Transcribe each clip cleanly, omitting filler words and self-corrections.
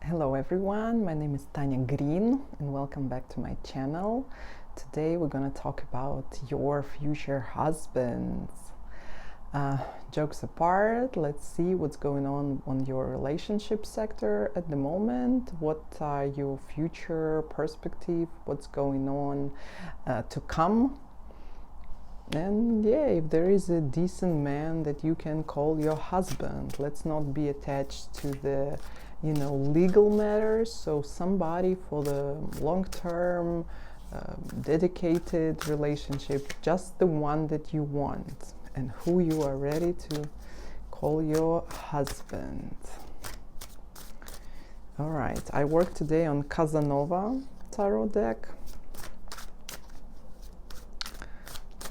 Hello everyone, my name is Tanya Green and welcome back to my channel. Today we're going to talk about your future husbands. Jokes apart, let's see what's going on your relationship sector at the moment. What are your future perspective? What's going on to come? And yeah, if there is a decent man that you can call your husband, let's not be attached to the legal matters. So somebody for the long-term dedicated relationship, just the one that you want and who you are ready to call your husband. All right, I work today on Casanova tarot deck.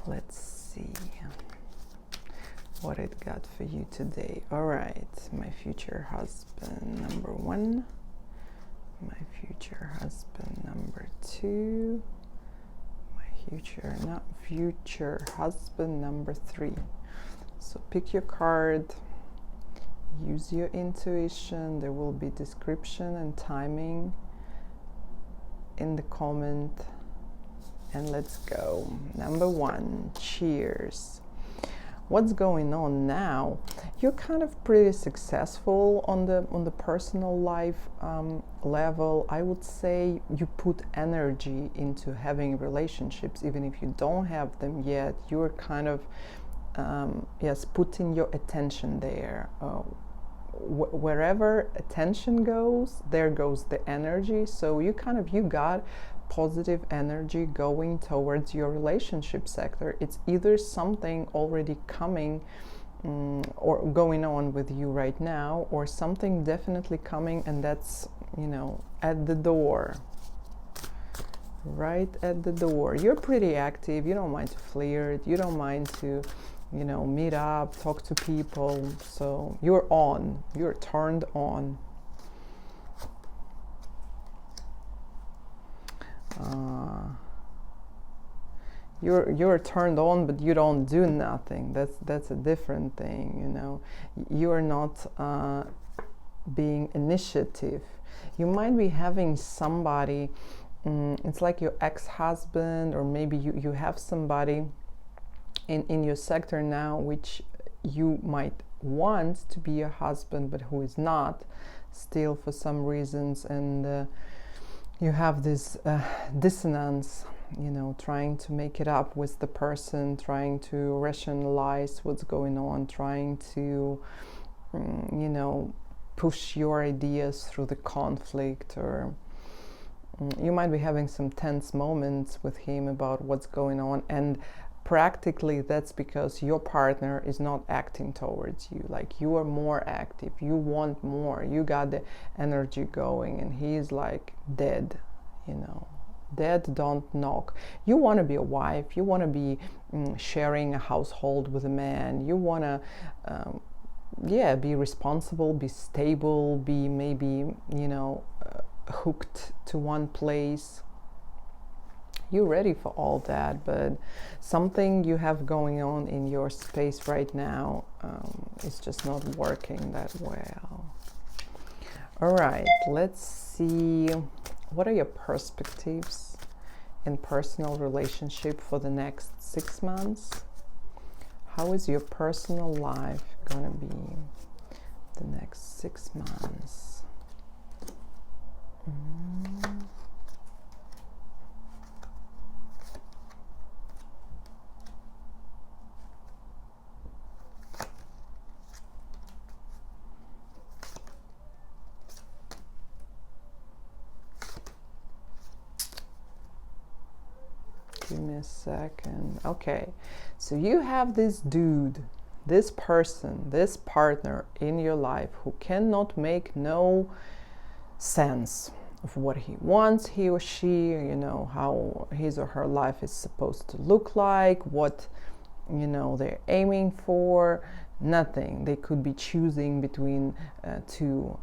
Let's see what it got for you today. All right, my future husband number 1, my future husband number 2, my future husband number 3. So pick your card, use your intuition. There will be description and timing in the comment. And let's go. Number 1, cheers. What's going on now? You're kind of pretty successful on the personal life level. I would say you put energy into having relationships, even if you don't have them yet. You're kind of putting your attention there. Wherever attention goes, there goes the energy. So you got positive energy going towards your relationship sector. It's either something already coming or going on with you right now, or something definitely coming, and that's at the door, right at the door. You're pretty active. You don't mind to flirt. You don't mind to meet up, talk to people. So you're turned on. You're turned on, but you don't do nothing. That's a different thing. You are not being initiative. You might be having somebody. It's like your ex-husband, or maybe you have somebody in your sector now which you might want to be your husband, but who is not still for some reasons, and you have this dissonance, trying to make it up with the person, trying to rationalize what's going on, trying to push your ideas through the conflict, or you might be having some tense moments with him about what's going on, and practically that's because your partner is not acting towards you. Like, you are more active, you want more, you got the energy going, and he's like dead. Dead don't knock. You want to be a wife, you want to be sharing a household with a man, you want to be responsible, be stable, be maybe hooked to one place. You're ready for all that, but something you have going on in your space right now is just not working that well. All right, let's see. What are your perspectives in personal relationship for the next 6 months? How is your personal life gonna be the next 6 months? Give me a second. Okay, so you have this dude, this person, this partner in your life who cannot make no sense of what he wants, he or she, how his or her life is supposed to look like, what they're aiming for. nothing. They could be choosing between two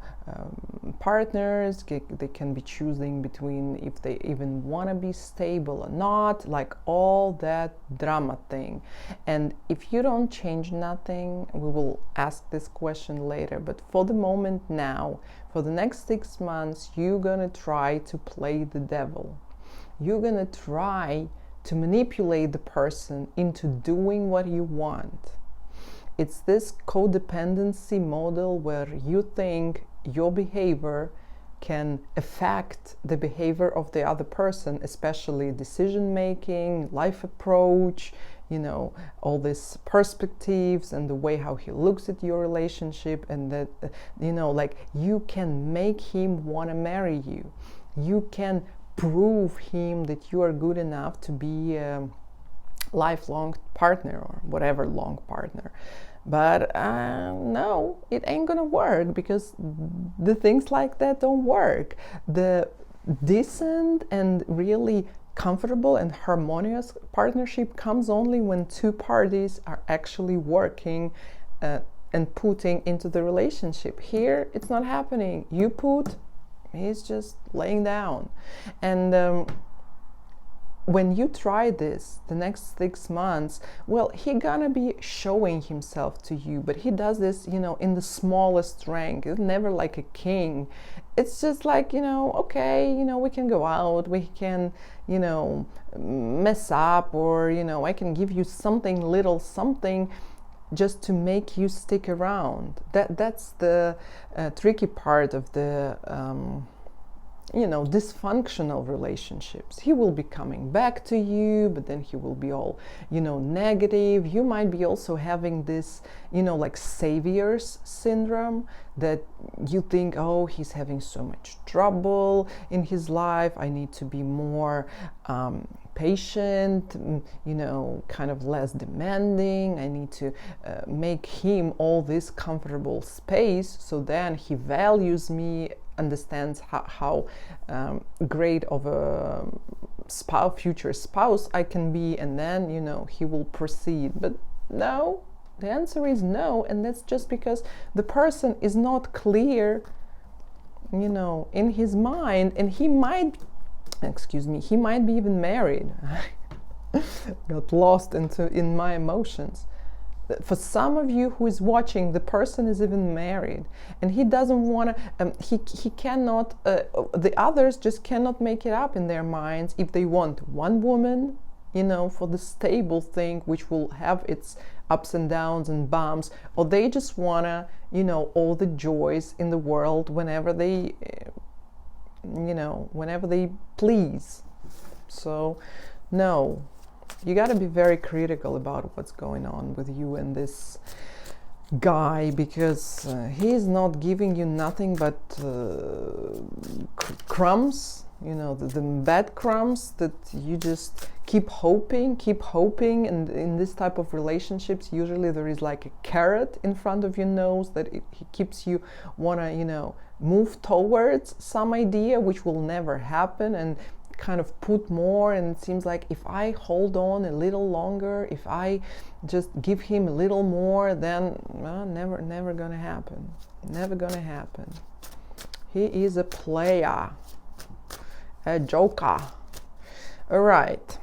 partners. They can be choosing between if they even want to be stable or not, like all that drama thing. And if you don't change nothing, we will ask this question later, but for the moment now, for the next 6 months, you're gonna try to play the devil. You're gonna try to manipulate the person into doing what you want. It's this codependency model where you think your behavior can affect the behavior of the other person, especially decision making, life approach, all these perspectives and the way how he looks at your relationship, and that, like you can make him want to marry you. You can prove him that you are good enough to be a lifelong partner or whatever long partner. But no, it ain't gonna work, because the things like that don't work. The decent and really comfortable and harmonious partnership comes only when two parties are actually working and putting into the relationship. Here, it's not happening. You put, he's just laying down. And when you try this the next 6 months, well, he gonna be showing himself to you, but he does this, in the smallest rank. It's never like a king. It's just like, okay, we can go out, we can, mess up, or, I can give you something little, something just to make you stick around. That's the tricky part of the dysfunctional relationships. He will be coming back to you, but then he will be all, negative. You might be also having this, like savior's syndrome, that you think, oh, he's having so much trouble in his life. I need to be more patient, kind of less demanding. I need to make him all this comfortable space, so then he values me, understands how great of a future spouse I can be, and then he will proceed. But no, the answer is no, and that's just because the person is not clear in his mind, and he might be even married. Got lost in my emotions. For some of you who is watching, the person is even married, and he doesn't want to, he cannot, the others just cannot make it up in their minds if they want one woman, for the stable thing, which will have its ups and downs and bumps, or they just want to, all the joys in the world whenever they, whenever they please. So, no. You got to be very critical about what's going on with you and this guy, because he's not giving you nothing but crumbs, the bad crumbs that you just keep hoping. And in this type of relationships, usually there is like a carrot in front of your nose that he keeps you want to, move towards some idea which will never happen, and kind of put more. And it seems like if I hold on a little longer, if I just give him a little more, then never gonna happen. Never gonna happen. He is a player, a joker. All right.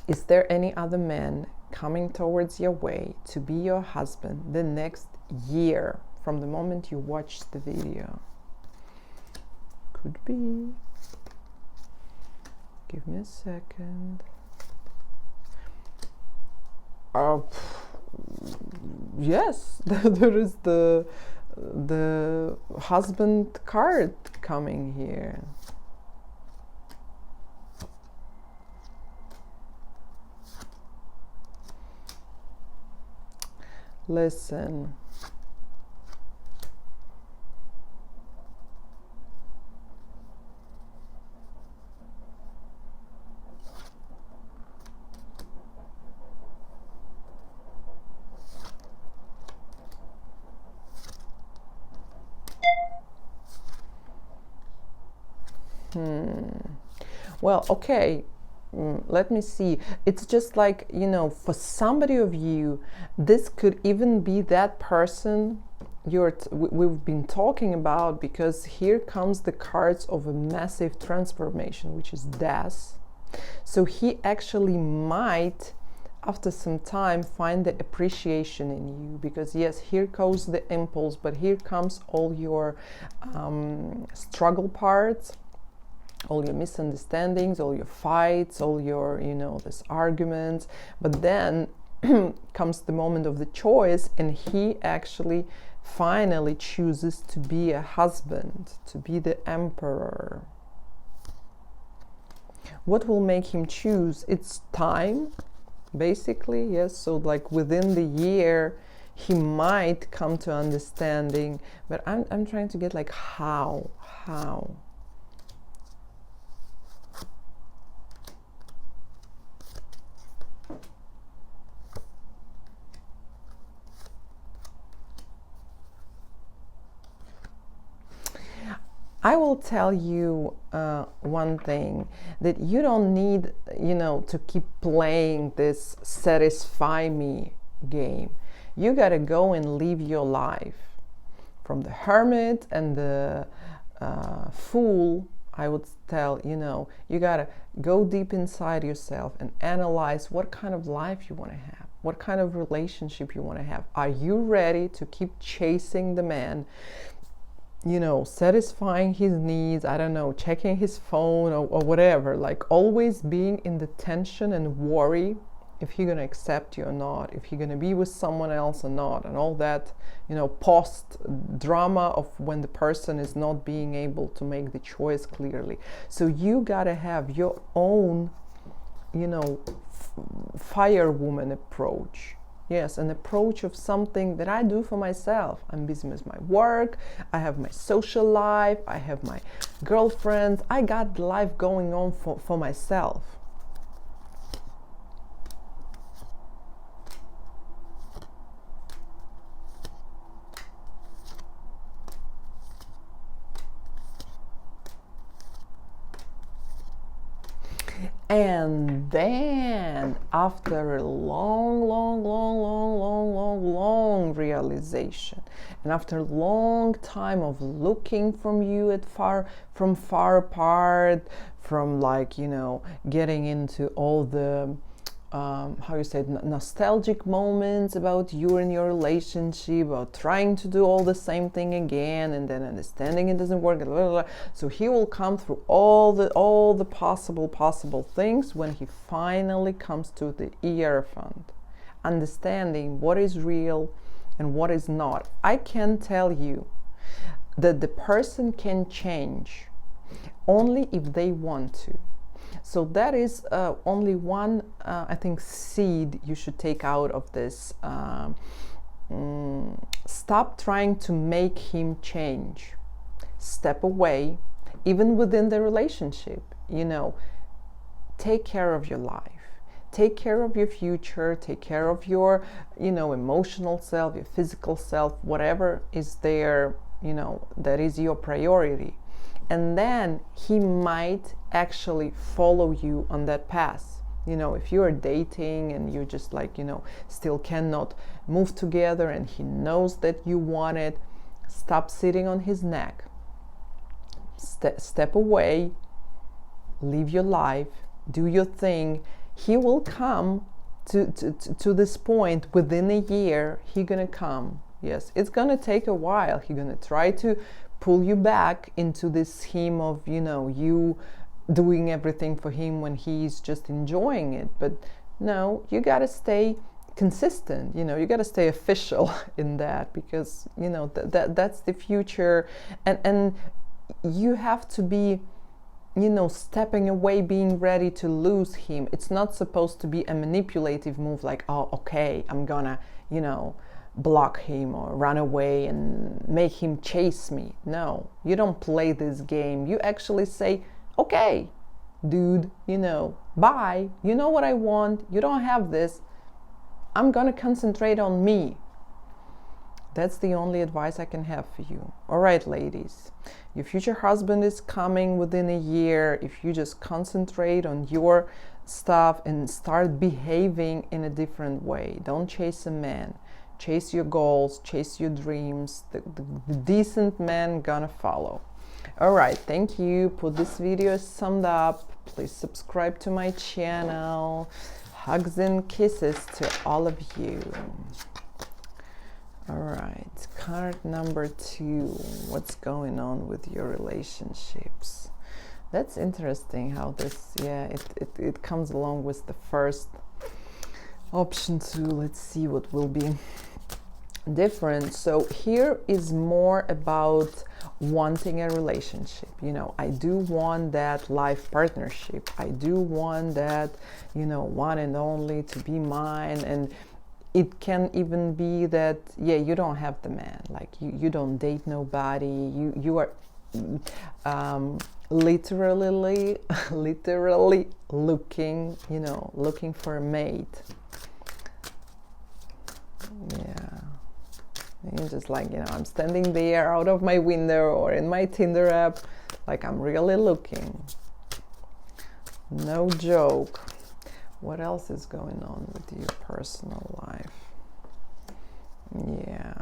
Is there any other man coming towards your way to be your husband the next year from the moment you watch the video? Could be. Give me a second. Yes, there is the husband card coming here. Listen. Well, okay, let me see. It's just like, for somebody of you, this could even be that person we've been talking about, because here comes the cards of a massive transformation, which is death. So he actually might, after some time, find the appreciation in you, because yes, here goes the impulse, but here comes all your struggle parts, all your misunderstandings, all your fights, all your, this arguments. But then comes the moment of the choice, and he actually finally chooses to be a husband, to be the emperor. What will make him choose? It's time, basically, yes. So like within the year, he might come to understanding, but I'm trying to get like how. I will tell you one thing, that you don't need, to keep playing this satisfy me game. You gotta go and live your life. From the hermit and the fool, I would tell, you gotta go deep inside yourself and analyze what kind of life you want to have, what kind of relationship you want to have. Are you ready to keep chasing the man, satisfying his needs, I don't know, checking his phone or whatever, like always being in the tension and worry if he's gonna accept you or not, if he's gonna be with someone else or not, and all that, post drama of when the person is not being able to make the choice clearly. So you gotta have your own, firewoman approach. Yes, an approach of something that I do for myself. I'm busy with my work, I have my social life, I have my girlfriends, I got life going on for myself. And then after a long realization, and after a long time of looking from you from far apart, from getting into all the nostalgic moments about you and your relationship, about trying to do all the same thing again, and then understanding it doesn't work, blah, blah, blah. So he will come through all the possible things when he finally comes to the Hierophant, understanding what is real and what is not. I can tell you that the person can change only if they want to. So that is only one, I think, seed you should take out of this. Stop trying to make him change. Step away, even within the relationship. Take care of your life. Take care of your future. Take care of your, emotional self, your physical self, whatever is there, that is your priority. And then he might actually follow you on that path. If you are dating and you just still cannot move together, and he knows that you want it, stop sitting on his neck. Step away, live your life, do your thing. He will come to this point within a year. He's gonna come. Yes, it's gonna take a while. He's gonna try to pull you back into this scheme of, you doing everything for him when he's just enjoying it. But no, you got to stay consistent, you got to stay official in that, because, that's the future. And you have to be, stepping away, being ready to lose him. It's not supposed to be a manipulative move like, oh, okay, I'm gonna, block him or run away and make him chase me. No, you don't play this game. You actually say, okay, dude, bye. You know what I want. You don't have this. I'm gonna concentrate on me. That's the only advice I can have for you. All right, ladies, your future husband is coming within a year. If you just concentrate on your stuff and start behaving in a different way. Don't chase a man. Chase your goals, chase your dreams. The decent man gonna follow. All right, thank you. Put this video summed up. Please subscribe to my channel. Hugs and kisses to all of you. All right, card number 2. What's going on with your relationships? That's interesting how this, it comes along with the first option too. Let's see what will be different. So here is more about wanting a relationship. You know, I do want that life partnership. I do want that, you know, one and only to be mine. And it can even be that, you don't have the man. Like you don't date nobody. You are literally looking, you know, looking for a mate. Yeah. And just like, you know, I'm standing there out of my window or in my Tinder app, like I'm really looking. No joke. What else is going on with your personal life? Yeah.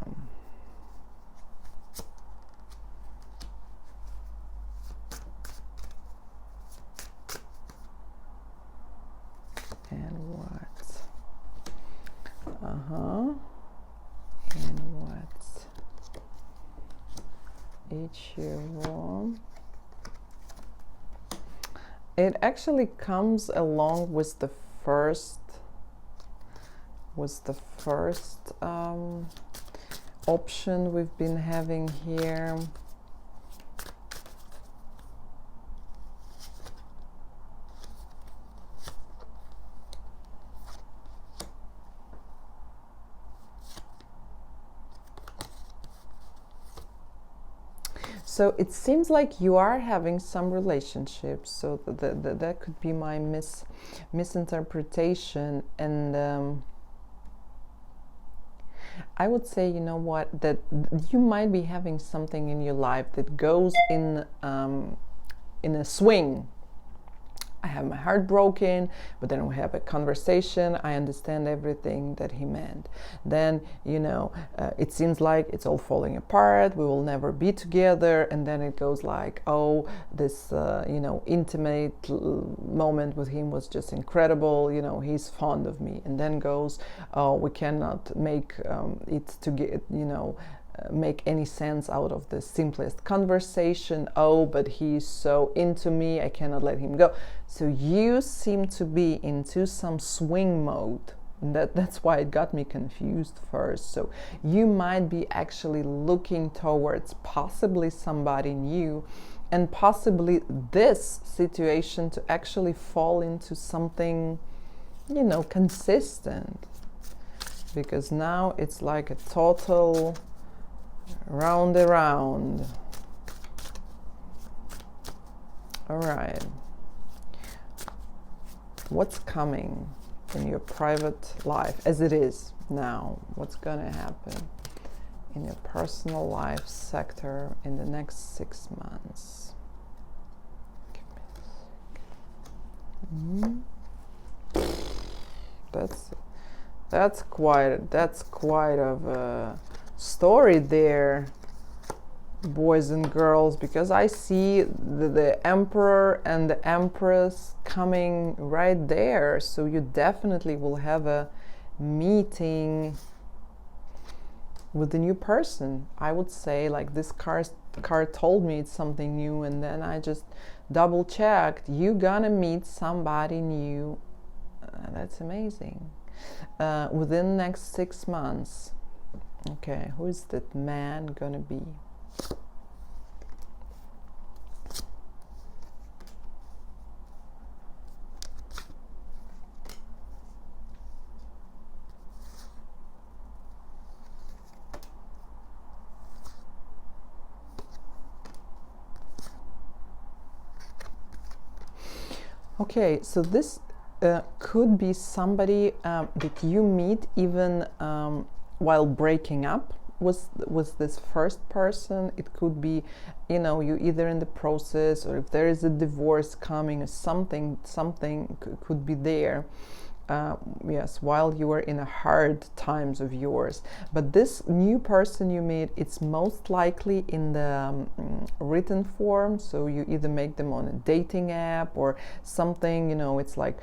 And what? And what? Ichiro. It actually comes along with the first option we've been having here. So it seems like you are having some relationships. So that could be my misinterpretation. And I would say, you know what, that you might be having something in your life that goes in a swing. I have my heart broken, but then we have a conversation. I understand everything that he meant. Then, you know, it seems like it's all falling apart. We will never be together. And then it goes like, oh, this, you know, intimate moment with him was just incredible. You know, he's fond of me. And then goes, oh, we cannot make it to get, you know, make any sense out of the simplest conversation. Oh, but he's so into me, I cannot let him go. So you seem to be into some swing mode. That's why it got me confused first. So you might be actually looking towards possibly somebody new, and possibly this situation to actually fall into something, you know, consistent. Because now it's like a total round around. All right. What's coming in your private life as it is now? What's going to happen in your personal life sector in the next 6 months? That's quite of a story there, boys and girls, because I see the emperor and the empress coming right there. So you definitely will have a meeting with the new person. I would say, like, this card told me it's something new, and then I just double checked. You're gonna meet somebody new. That's amazing. Within the next 6 months. Okay, who is that man gonna be? Okay, so this could be somebody that you meet even while breaking up, was this first person. It could be, you either in the process, or if there is a divorce coming, or something could be there. Yes, while you are in a hard times of yours. But this new person you meet, it's most likely in the written form. So you either make them on a dating app or something, it's like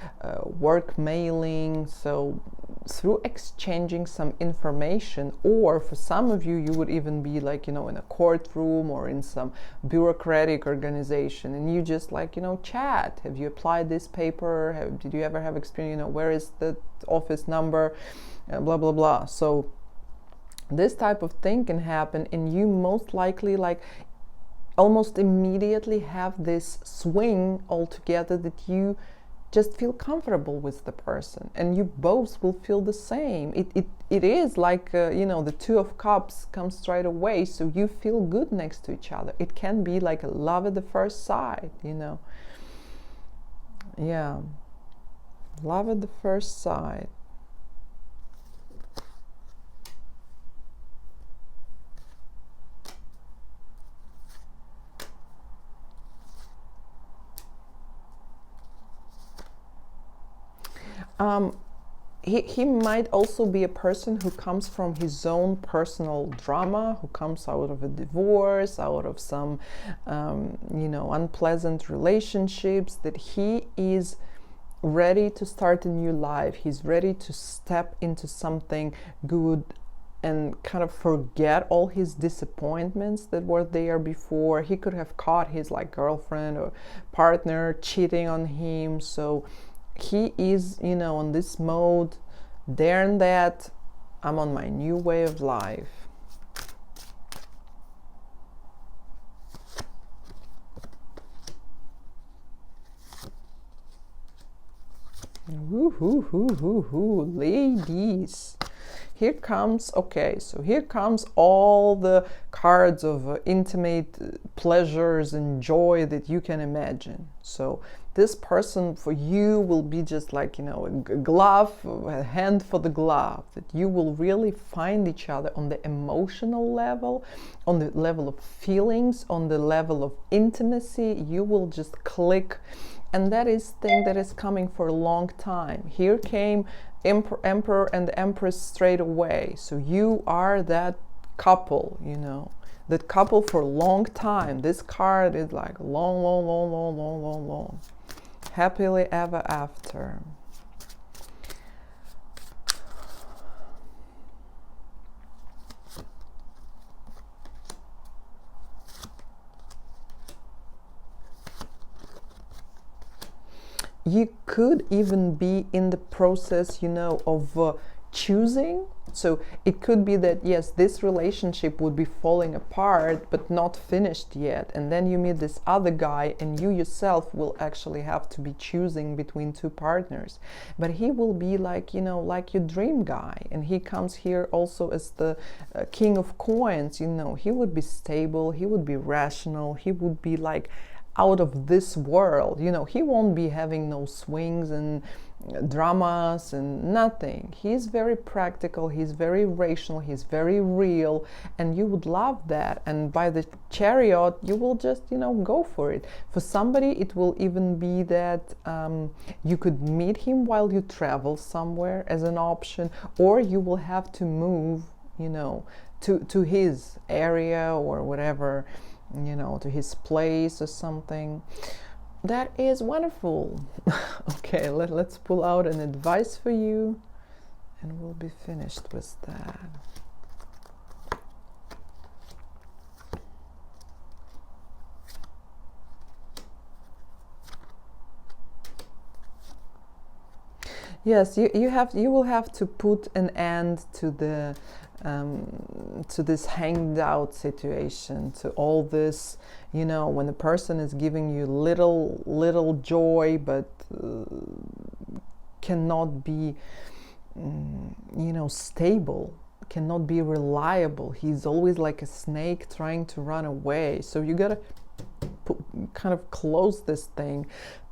work mailing. So through exchanging some information, or for some of you, you would even be like, in a courtroom or in some bureaucratic organization, and you just like, chat. Have you applied this paper? Did you ever have experience? Where is the office number? Blah, blah, blah. So this type of thing can happen, and you most likely like almost immediately have this swing altogether that you just feel comfortable with the person, and you both will feel the same. It is like the Two of Cups comes straight away, so you feel good next to each other. It can be like a love at the first sight, yeah, love at the first sight. He might also be a person who comes from his own personal drama, who comes out of a divorce, out of some, unpleasant relationships, that he is ready to start a new life. He's ready to step into something good and kind of forget all his disappointments that were there before. He could have caught his girlfriend or partner cheating on him. So he is, on this mode, there and that, I'm on my new way of life. Ladies. Here comes all the cards of intimate pleasures and joy that you can imagine. So this person for you will be just like, a glove, a hand for the glove, that you will really find each other on the emotional level, on the level of feelings, on the level of intimacy. You will just click. And that is thing that is coming for a long time. Here came Emperor and the Empress straight away. So you are that couple, that couple for a long time. This card is like long, long, long, long, long, long, long. Happily ever after. You could even be in the process, of choosing. So it could be that, yes, this relationship would be falling apart, but not finished yet. And then you meet this other guy, and you yourself will actually have to be choosing between two partners. But he will be like, like your dream guy. And he comes here also as the King of Coins. He would be stable, he would be rational, he would be like out of this world. He won't be having no swings and dramas and nothing. He's very practical, he's very rational, he's very real, and you would love that. And by the Chariot, you will just go for it. For somebody, it will even be that you could meet him while you travel somewhere as an option, or you will have to move to his area or whatever, to his place or something. That is wonderful. Okay, let's pull out an advice for you, and we'll be finished with that. Yes, you will have to put an end to the to this hanged out situation, to all this, when the person is giving you little joy, but cannot be, stable, cannot be reliable. He's always like a snake trying to run away. So you gotta kind of close this thing.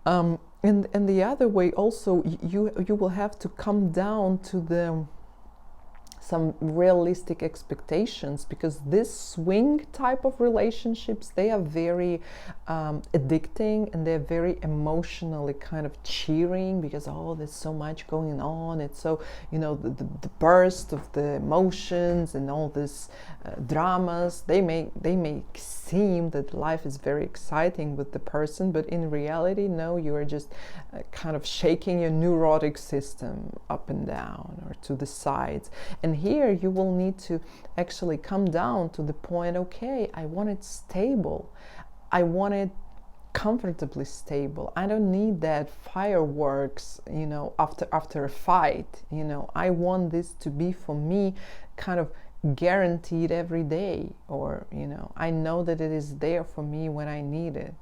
And the other way also, you will have to come down to the some realistic expectations, because this swing type of relationships, they are very addicting, and they're very emotionally kind of cheering, because oh, there's so much going on. It's so, you know, the burst of the emotions and all this dramas, they make seem that life is very exciting with the person, but in reality, no, you are just kind of shaking your neurotic system up and down or to the sides. And here you will need to actually come down to the point, okay, I want it stable, I want it comfortably stable. I don't need that fireworks, you know, after a fight. You know, I want this to be for me kind of guaranteed every day, or you know, I know that it is there for me when I need it.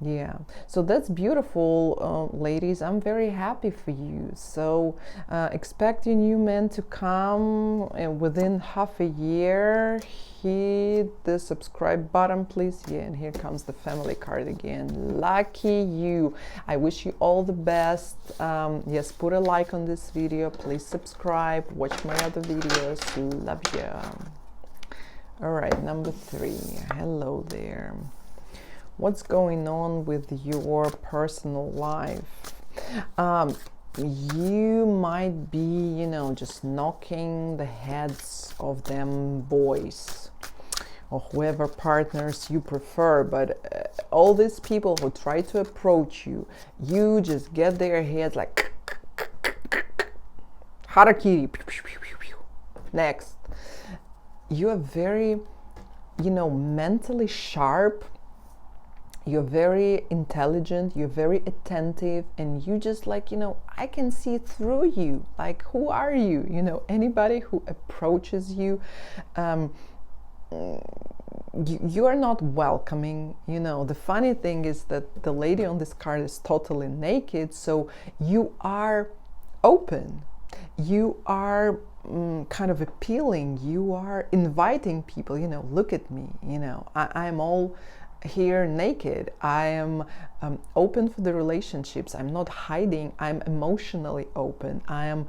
Yeah, so that's beautiful, ladies. I'm very happy for you. So expect your new man to come within half a year. Hit the subscribe button, please. Yeah, and here comes the family card again. Lucky you. I wish you all the best. Yes, put a like on this video. Please subscribe. Watch my other videos. Love you. All right, number 3. Hello there. What's going on with your personal life? You might be, you know, just knocking the heads of them boys or whoever partners you prefer, but all these people who try to approach you, you just get their heads like harakiri. Next. You are very, you know, mentally sharp. You're very intelligent, you're very attentive, and you just like, you know, I can see through you. Like, who are you? You know, anybody who approaches you, you are not welcoming. You know, the funny thing is that the lady on this card is totally naked, so you are open. You are kind of appealing. You are inviting people, you know, look at me, you know, I'm all here naked. I am open for the relationships. I'm not hiding. I'm emotionally open. I am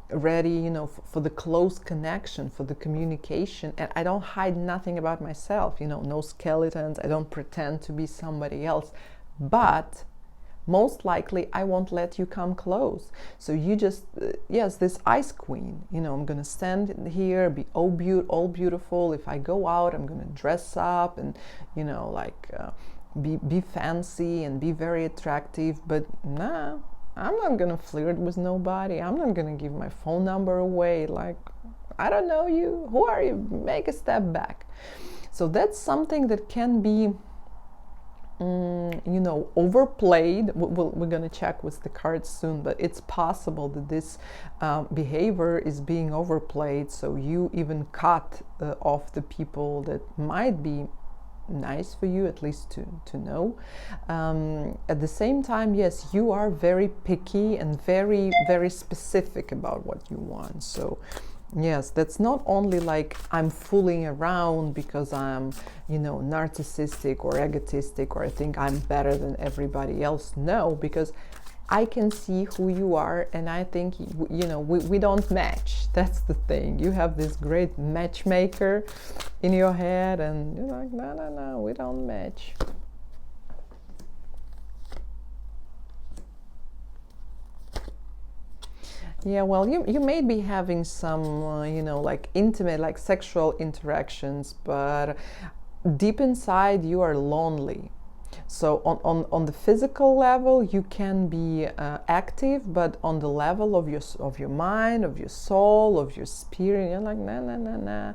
ready, you know, for the close connection, for the communication, and I don't hide nothing about myself, you know, no skeletons. I don't pretend to be somebody else, but most likely I won't let you come close. So you just, yes, this ice queen, you know, I'm gonna stand here, be all beautiful. If I go out, I'm gonna dress up and, you know, like be fancy and be very attractive, but nah, I'm not gonna flirt with nobody. I'm not gonna give my phone number away. Like, I don't know you, who are you? Make a step back. So that's something that can be, you know, overplayed. We're going to check with the cards soon, but it's possible that this behavior is being overplayed, so you even cut off the people that might be nice for you, at least to know. At the same time, yes, you are very picky and very, very specific about what you want. So yes, that's not only like I'm fooling around because I'm, you know, narcissistic or egotistic, or I think I'm better than everybody else. No, because I can see who you are, and I think, you know, we don't match. That's the thing. You have this great matchmaker in your head, and you're like, no, we don't match. Yeah, well, you may be having some, you know, like intimate, like sexual interactions, but deep inside you are lonely. So on the physical level, you can be active, but on the level of your mind, of your soul, of your spirit, you're like, nah.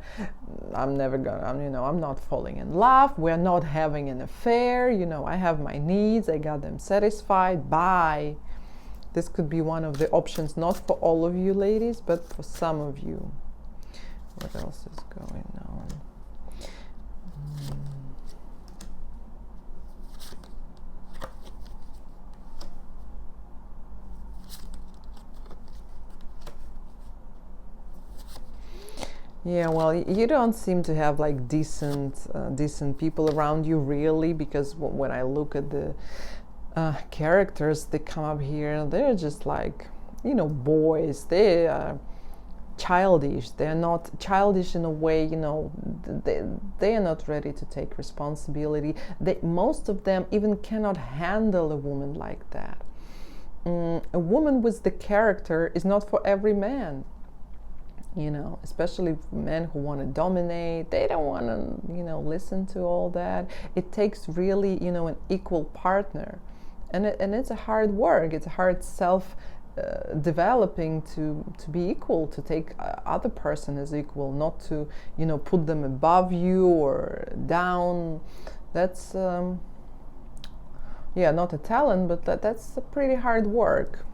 I'm never gonna, you know, I'm not falling in love. We're not having an affair. You know, I have my needs. I got them satisfied. Bye. This could be one of the options, not for all of you ladies, but for some of you. What else is going on? Yeah, well, you don't seem to have like decent people around you, really, because when I look at the characters that come up here, they're just like, you know, boys. They are childish. They're not childish in a way, they are not ready to take responsibility. Most of them even cannot handle a woman like that. A woman with the character is not for every man, especially men who want to dominate. They don't want to, listen to all that. It takes really, an equal partner. And it's a hard work. It's a hard developing to be equal, to take other person as equal, not to put them above you or down. That's not a talent, but that's a pretty hard work.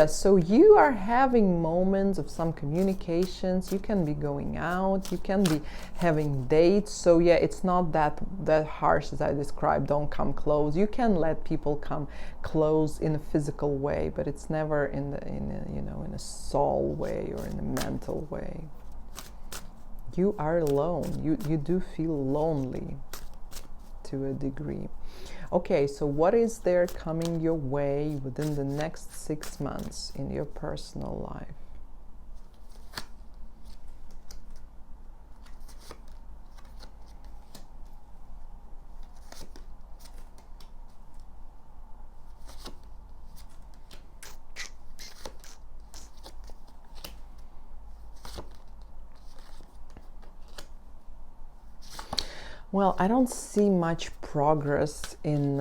So you are having moments of some communications. You can be going out, you can be having dates. So it's not that harsh as I described. Don't come close. You can let people come close in a physical way, but it's never in a soul way or in a mental way. You are alone. You do feel lonely to a degree. Okay, so what is there coming your way within the next 6 months in your personal life? Well, I don't see much progress in,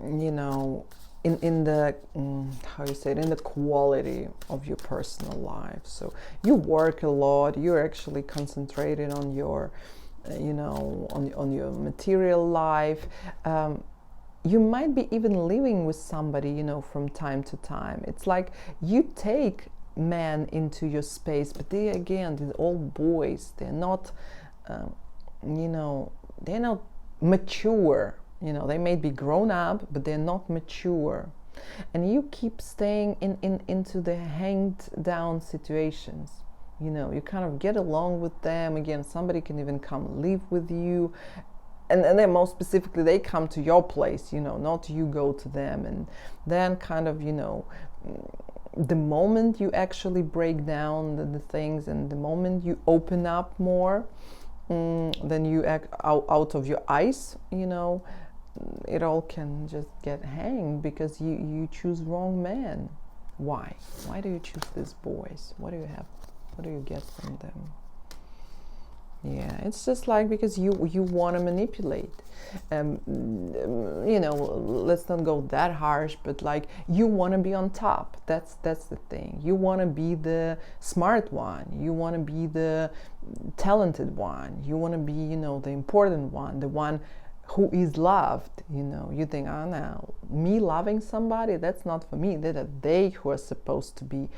in the, in the quality of your personal life. So you work a lot. You're actually concentrated on your, on your material life. You might be even living with somebody, from time to time. It's like you take men into your space, but they're all boys. They're not, they're not mature. They may be grown up, but they're not mature. And you keep staying into the hanged down situations. You kind of get along with them. Again, somebody can even come live with you. And then most specifically, they come to your place, not you go to them. And then kind of, the moment you actually break down the things, and the moment you open up more, then you act out of your ice, it all can just get hanged because you choose wrong man. Why do you choose these boys? What do you get from them? It's just like because you want to manipulate. Let's not go that harsh, but like you want to be on top. That's the thing. You want to be the smart one. You want to be the talented one. You want to be, the important one, the one who is loved. You think, no, me loving somebody, that's not for me. That are they who are supposed to be,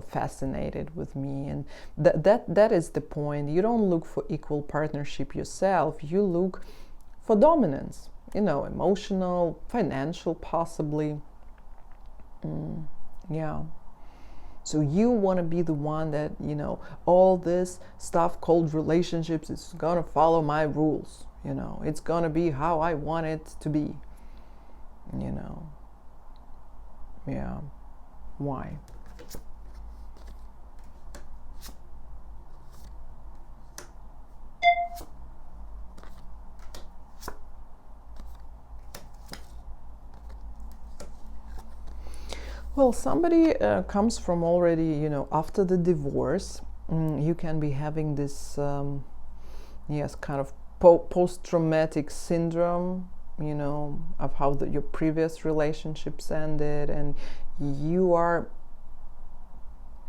fascinated with me. And that is the point. You don't look for equal partnership yourself. You look for dominance, emotional, financial, possibly. So you want to be the one that, all this stuff called relationships is going to follow my rules. It's going to be how I want it to be. Why? Well, somebody comes from already, after the divorce. You can be having this, kind of post-traumatic syndrome, of how your previous relationships ended, and you are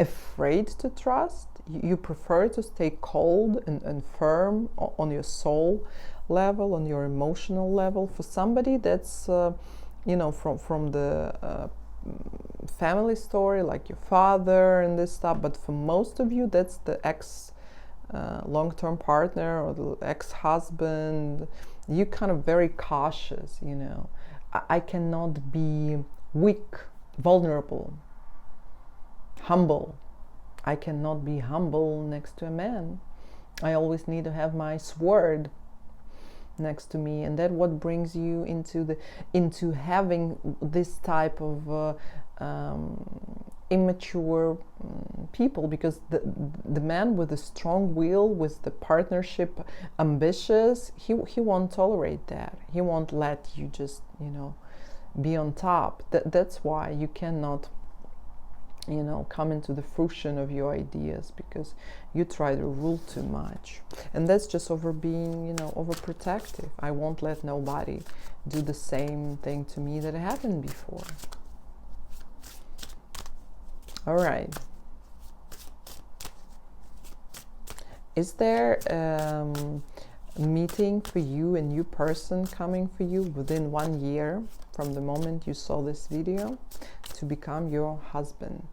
afraid to trust. You prefer to stay cold and firm on your soul level, on your emotional level. For somebody that's, from the family story, like your father and this stuff, but for most of you, that's the long-term partner or the ex-husband. You kind of very cautious, I cannot be weak, vulnerable, humble. I cannot be humble next to a man. I always need to have my sword. next to me, and that what brings you into having this type of immature people, because the man with a strong will, with the partnership ambitious, he won't tolerate that. He won't let you just be on top. That's why you cannot come into the fruition of your ideas, because you try to rule too much, and that's just over being overprotective. I won't let nobody do the same thing to me that happened before. All right. Is there a meeting for you, a new person coming for you within 1 year from the moment you saw this video to become your husband?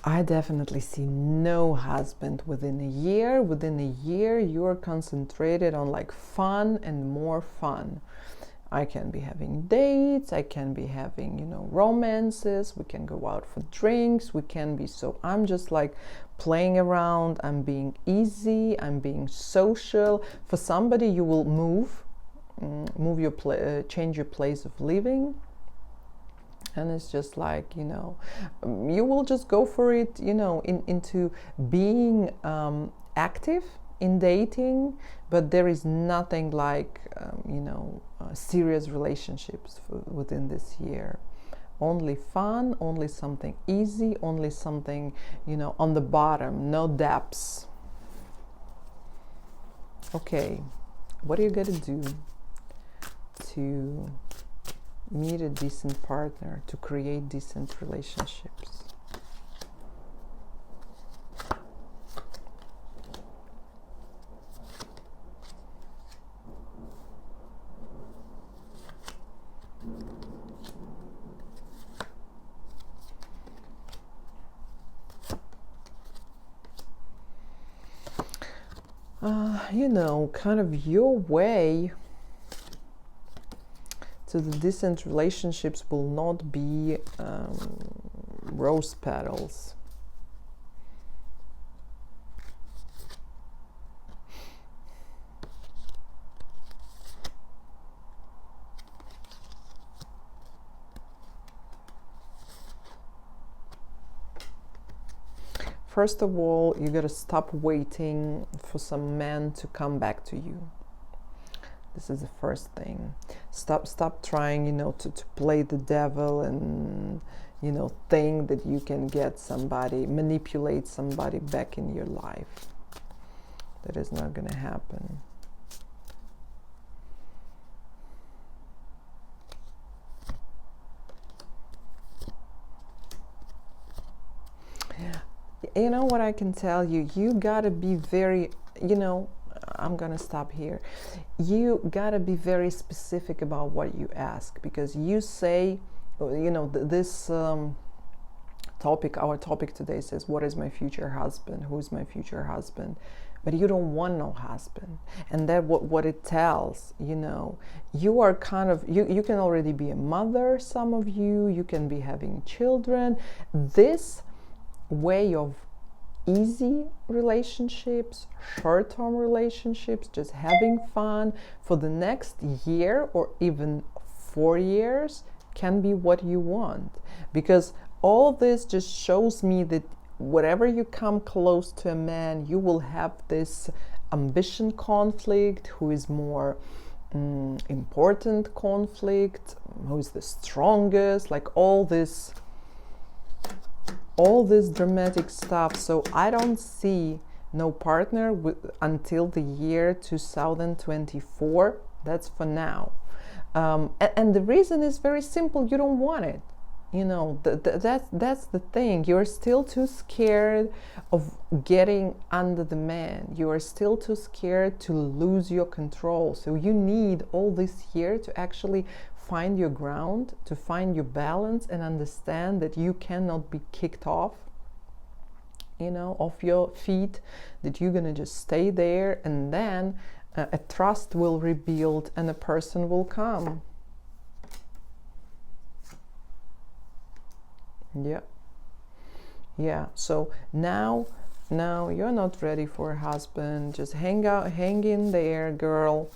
I definitely see no husband within a year. Within a year, you're concentrated on like fun and more fun. I can be having dates, I can be having, romances, we can go out for drinks, we can be, so I'm just like playing around, I'm being easy, I'm being social. For somebody, you will change your place of living. And it's just like, you will just go for it, into being active in dating, but there is nothing like, serious relationships within this year. Only fun, only something easy, only something, on the bottom, no depths. Okay, what are you going to do to meet a decent partner, to create decent relationships? Kind of your way to the decent relationships will not be rose petals. First of all, you gotta stop waiting for some man to come back to you. This is the first thing. Stop trying, to play the devil and, think that you can get somebody, manipulate somebody back in your life. That is not gonna happen. You know what I can tell you? You gotta be very, I'm gonna stop here. You gotta be very specific about what you ask, because you say, this topic, our topic today says, what is my future husband? Who is my future husband? But you don't want no husband. And that what it tells, you are kind of, you can already be a mother, some of you can be having children. This way of easy relationships, short-term relationships, just having fun for the next year or even 4 years can be what you want. Because all this just shows me that whatever you come close to a man, you will have this ambition conflict, who is more important conflict, who is the strongest, like all this dramatic stuff. So I don't see no partner until the year 2024. That's for now. And the reason is very simple. You don't want it. That's the thing. You're still too scared of getting under the man. You are still too scared to lose your control. So you need all this year to actually find your ground, to find your balance, and understand that you cannot be kicked off your feet, that you're gonna just stay there, and then a trust will rebuild and a person will come. Yeah, so now you're not ready for a husband. Just hang in there, girl.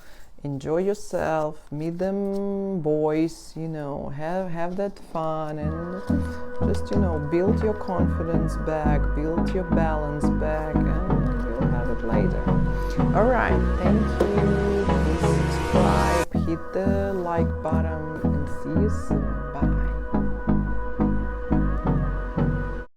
Enjoy yourself, meet them boys, have that fun, and just build your confidence back, build your balance back, and you'll have it later. All right, thank you. Please subscribe, hit the like button, and see you soon. Bye.